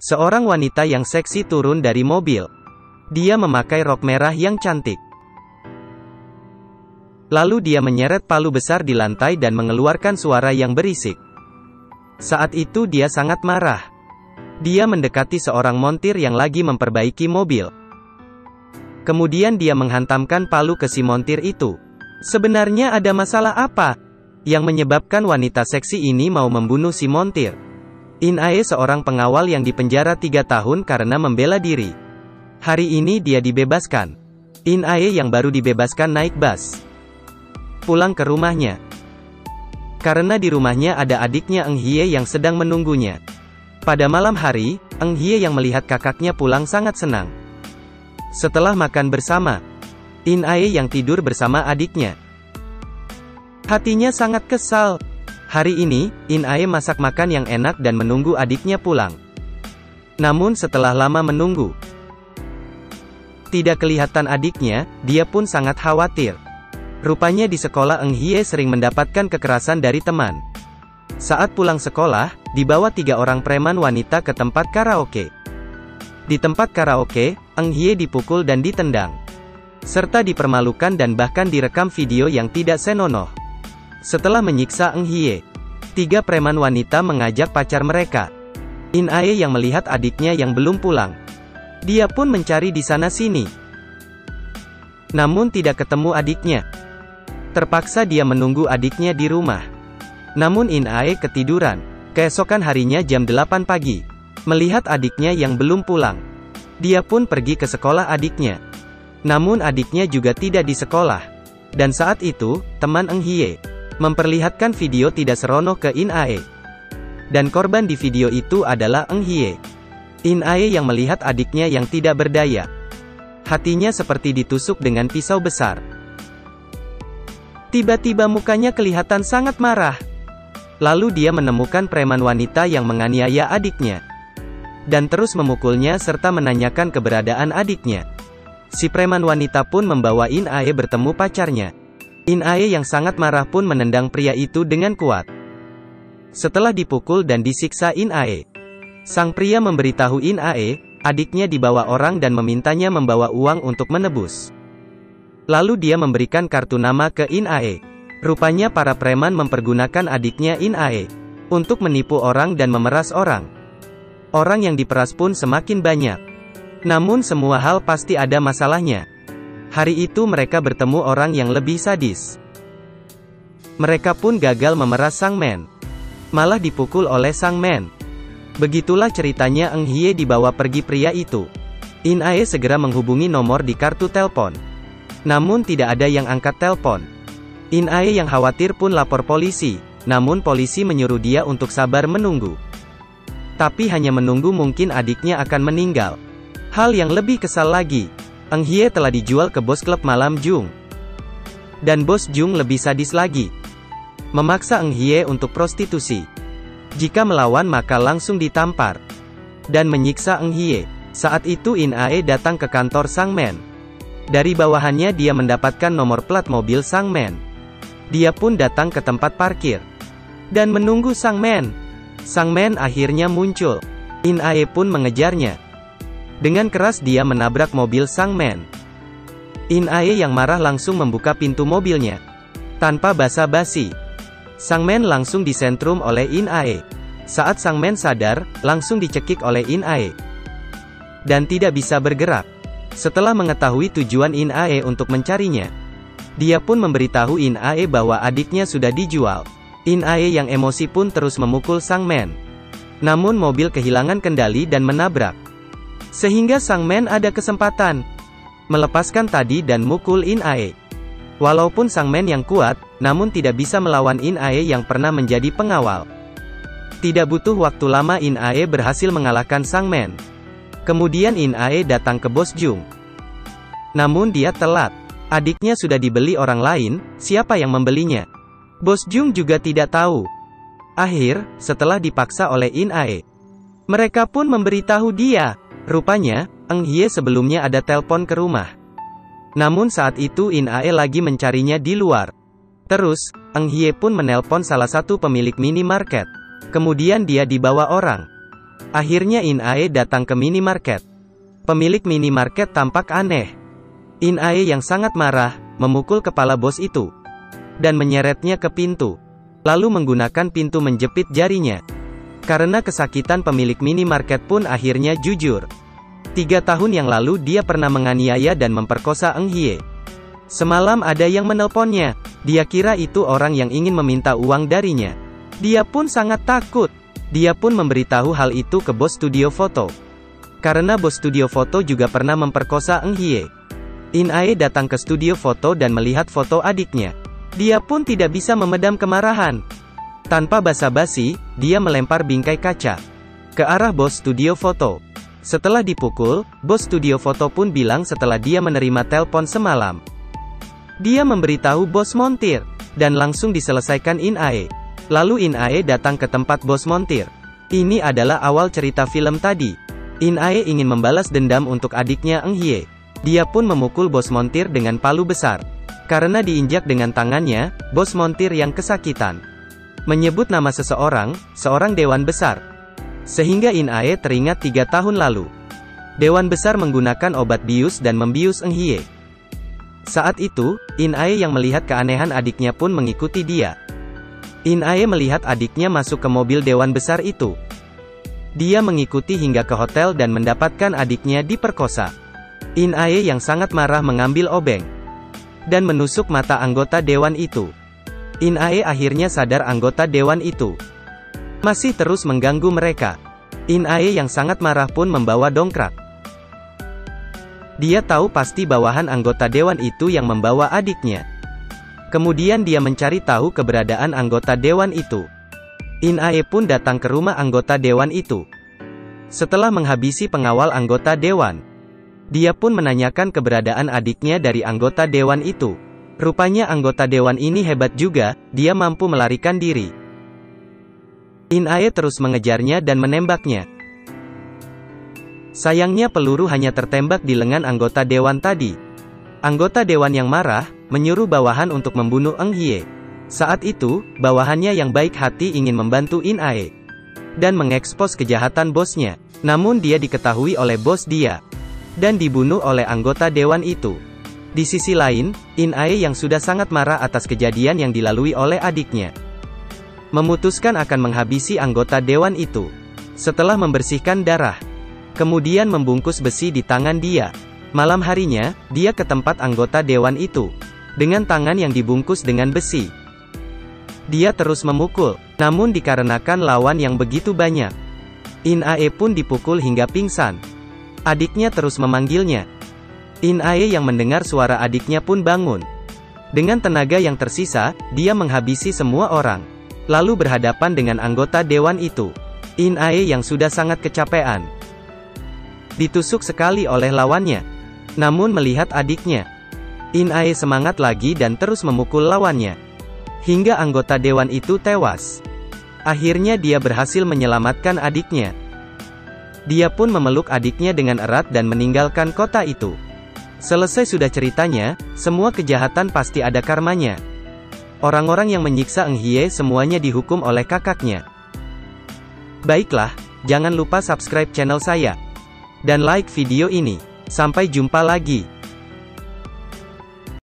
Seorang wanita yang seksi turun dari mobil. Dia memakai rok merah yang cantik. Lalu dia menyeret palu besar di lantai dan mengeluarkan suara yang berisik. Saat itu dia sangat marah. Dia mendekati seorang montir yang lagi memperbaiki mobil. Kemudian dia menghantamkan palu ke si montir itu. Sebenarnya ada masalah apa yang menyebabkan wanita seksi ini mau membunuh si montir? In-ae seorang pengawal yang dipenjara 3 tahun karena membela diri. Hari ini dia dibebaskan. In-ae yang baru dibebaskan naik bus pulang ke rumahnya. Karena di rumahnya ada adiknya Eng Hye yang sedang menunggunya. Pada malam hari, Eng Hye yang melihat kakaknya pulang sangat senang. Setelah makan bersama, In-ae yang tidur bersama adiknya. Hatinya sangat kesal. Hari ini, In-ae masak makan yang enak dan menunggu adiknya pulang. Namun setelah lama menunggu, tidak kelihatan adiknya, dia pun sangat khawatir. Rupanya di sekolah Eng Hye sering mendapatkan kekerasan dari teman. Saat pulang sekolah, dibawa 3 orang preman wanita ke tempat karaoke. Di tempat karaoke, Eng Hye dipukul dan ditendang, serta dipermalukan dan bahkan direkam video yang tidak senonoh. Setelah menyiksa Eng Hye, 3 preman wanita mengajak pacar mereka. In-ae yang melihat adiknya yang belum pulang, dia pun mencari di sana-sini. Namun tidak ketemu adiknya. Terpaksa dia menunggu adiknya di rumah. Namun In-ae ketiduran. Keesokan harinya jam 8 pagi, melihat adiknya yang belum pulang, dia pun pergi ke sekolah adiknya. Namun adiknya juga tidak di sekolah. Dan saat itu, teman Eng Hye memperlihatkan video tidak seronoh ke In-ae. Dan korban di video itu adalah Eng Hye. In-ae yang melihat adiknya yang tidak berdaya. Hatinya seperti ditusuk dengan pisau besar. Tiba-tiba mukanya kelihatan sangat marah. Lalu dia menemukan preman wanita yang menganiaya adiknya. Dan terus memukulnya serta menanyakan keberadaan adiknya. Si preman wanita pun membawa In-ae bertemu pacarnya. In-ae yang sangat marah pun menendang pria itu dengan kuat. Setelah dipukul dan disiksa In-ae, sang pria memberitahu In-ae, adiknya dibawa orang dan memintanya membawa uang untuk menebus. Lalu dia memberikan kartu nama ke In-ae. Rupanya para preman mempergunakan adiknya In-ae untuk menipu orang dan memeras orang. Orang yang diperas pun semakin banyak. Namun semua hal pasti ada masalahnya. Hari itu mereka bertemu orang yang lebih sadis. Mereka pun gagal memeras sang men, malah dipukul oleh sang men. Begitulah ceritanya Eng Hye dibawa pergi pria itu. In-ae segera menghubungi nomor di kartu telepon. Namun tidak ada yang angkat telepon. In-ae yang khawatir pun lapor polisi. Namun polisi menyuruh dia untuk sabar menunggu. Tapi hanya menunggu mungkin adiknya akan meninggal. Hal yang lebih kesal lagi, Eng Hye telah dijual ke bos klub malam Jung. Dan bos Jung lebih sadis lagi, memaksa Eng Hye untuk prostitusi. Jika melawan maka langsung ditampar dan menyiksa Eng Hye. Saat itu In-ae datang ke kantor sang men. Dari bawahannya dia mendapatkan nomor plat mobil sang men. Dia pun datang ke tempat parkir dan menunggu sang men. Sang men akhirnya muncul. In-ae pun mengejarnya. Dengan keras dia menabrak mobil sang men. In-ae yang marah langsung membuka pintu mobilnya. Tanpa basa-basi, sang men langsung disentrum oleh In-ae. Saat sang men sadar, langsung dicekik oleh In-ae. Dan tidak bisa bergerak. Setelah mengetahui tujuan In-ae untuk mencarinya, dia pun memberitahu In-ae bahwa adiknya sudah dijual. In-ae yang emosi pun terus memukul sang men. Namun mobil kehilangan kendali dan menabrak. Sehingga sang men ada kesempatan melepaskan tadi dan mukul In-ae. Walaupun sang men yang kuat, namun tidak bisa melawan In-ae yang pernah menjadi pengawal. Tidak butuh waktu lama In-ae berhasil mengalahkan sang men. Kemudian In-ae datang ke bos Jung. Namun dia telat. Adiknya sudah dibeli orang lain, siapa yang membelinya? Bos Jung juga tidak tahu. Setelah dipaksa oleh In-ae, mereka pun memberitahu dia. Rupanya, Eng Hye sebelumnya ada telepon ke rumah. Namun saat itu In-ae lagi mencarinya di luar. Terus, Eng Hye pun menelpon salah satu pemilik minimarket. Kemudian dia dibawa orang. Akhirnya In Ae datang ke minimarket. Pemilik minimarket tampak aneh. In Ae yang sangat marah, memukul kepala bos itu. Dan menyeretnya ke pintu. Lalu menggunakan pintu menjepit jarinya. Karena kesakitan pemilik minimarket pun akhirnya jujur. 3 tahun yang lalu dia pernah menganiaya dan memperkosa Eng Hye. Semalam ada yang menelponnya. Dia kira itu orang yang ingin meminta uang darinya. Dia pun sangat takut. Dia pun memberitahu hal itu ke bos studio foto. Karena bos studio foto juga pernah memperkosa Eng Hye. In Ae datang ke studio foto dan melihat foto adiknya. Dia pun tidak bisa memedam kemarahan. Tanpa basa-basi, dia melempar bingkai kaca ke arah bos studio foto. Setelah dipukul, bos studio foto pun bilang setelah dia menerima telepon semalam. Dia memberitahu bos montir, dan langsung diselesaikan In Ae. Lalu In Ae datang ke tempat bos montir. Ini adalah awal cerita film tadi. In Ae ingin membalas dendam untuk adiknya Eng Hye. Dia pun memukul bos montir dengan palu besar. Karena diinjak dengan tangannya, bos montir yang kesakitan menyebut nama seorang dewan besar. Sehingga In Ae teringat 3 tahun lalu. Dewan besar menggunakan obat bius dan membius Eng Hye. Saat itu, In Ae yang melihat keanehan adiknya pun mengikuti dia. In Ae melihat adiknya masuk ke mobil dewan besar itu. Dia mengikuti hingga ke hotel dan mendapatkan adiknya diperkosa. In Ae yang sangat marah mengambil obeng dan menusuk mata anggota dewan itu. In Ae akhirnya sadar anggota dewan itu masih terus mengganggu mereka. In Ae yang sangat marah pun membawa dongkrak. Dia tahu pasti bawahan anggota dewan itu yang membawa adiknya. Kemudian dia mencari tahu keberadaan anggota dewan itu. In Ae pun datang ke rumah anggota dewan itu. Setelah menghabisi pengawal anggota dewan, dia pun menanyakan keberadaan adiknya dari anggota dewan itu. Rupanya anggota dewan ini hebat juga, dia mampu melarikan diri. In Ae terus mengejarnya dan menembaknya. Sayangnya peluru hanya tertembak di lengan anggota dewan tadi. Anggota dewan yang marah, menyuruh bawahan untuk membunuh Eng Hye. Saat itu, bawahannya yang baik hati ingin membantu In Ae dan mengekspos kejahatan bosnya. Namun dia diketahui oleh bos dia dan dibunuh oleh anggota dewan itu. Di sisi lain, In Ae yang sudah sangat marah atas kejadian yang dilalui oleh adiknya, memutuskan akan menghabisi anggota dewan itu. Setelah membersihkan darah, kemudian membungkus besi di tangan dia. Malam harinya, dia ke tempat anggota dewan itu dengan tangan yang dibungkus dengan besi. Dia terus memukul, namun dikarenakan lawan yang begitu banyak, In Ae pun dipukul hingga pingsan. Adiknya terus memanggilnya. In Ae yang mendengar suara adiknya pun bangun. Dengan tenaga yang tersisa, dia menghabisi semua orang. Lalu berhadapan dengan anggota dewan itu. In Ae yang sudah sangat kecapean, ditusuk sekali oleh lawannya. Namun melihat adiknya, In Ae semangat lagi dan terus memukul lawannya. Hingga anggota dewan itu tewas. Akhirnya dia berhasil menyelamatkan adiknya. Dia pun memeluk adiknya dengan erat dan meninggalkan kota itu. Selesai sudah ceritanya, semua kejahatan pasti ada karmanya. Orang-orang yang menyiksa Eng Hye semuanya dihukum oleh kakaknya. Baiklah, jangan lupa subscribe channel saya dan like video ini. Sampai jumpa lagi.